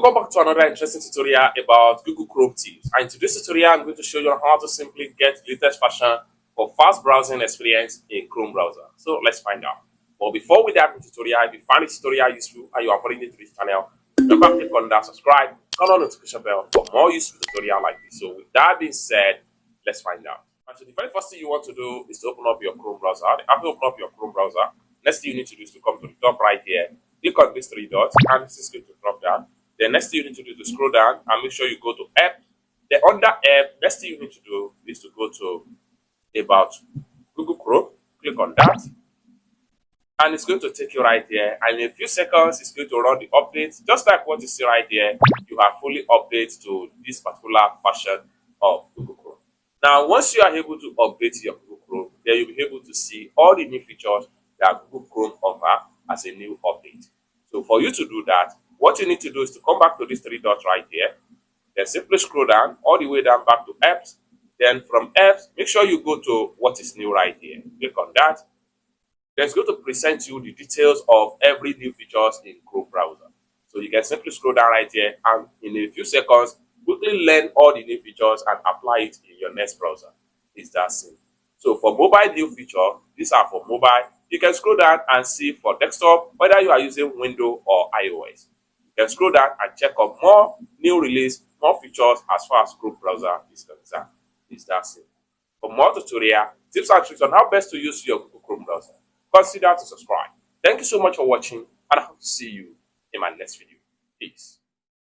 Welcome back to another interesting tutorial about Google Chrome tips. And in today's tutorial, I'm going to show you how to simply get latest version for fast browsing experience in Chrome browser. So let's find out. But before we dive into the tutorial, if you find this tutorial useful and you are following to this channel, remember click on that subscribe, turn on the notification bell for more useful tutorial like this. So with that being said, let's find out. And so the very first thing you want to do is to open up your Chrome browser. After you open up your Chrome browser, next thing you need to do is to come to the top right here, click on these three dots, and this is going to drop down. The next thing you need to do is to scroll down and make sure you go to app. Then under app, next thing you need to do is to go to about Google Chrome, click on that, and it's going to take you right here. And in a few seconds, it's going to run the update. Just like what you see right here, you have fully updated to this particular version of Google Chrome. Now, once you are able to update your Google Chrome, then you'll be able to see all the new features that Google Chrome offers as a new update. So for you to do that, what you need to do is to come back to these three dots right here. Then simply scroll down all the way down back to apps. Then from apps, make sure you go to what is new right here. Click on that. Then it's going to present you the details of every new features in Chrome browser. So you can simply scroll down right here and in a few seconds, quickly learn all the new features and apply it in your next browser. It's that simple. So for mobile new feature, these are for mobile. You can scroll down and see for desktop, whether you are using Windows or iOS. You can scroll down and check on more new release, more features as far as Chrome browser is concerned. It's that simple. For more tutorial, tips and tricks on how best to use your Google Chrome browser, consider to subscribe. Thank you so much for watching, and I hope to see you in my next video. Peace.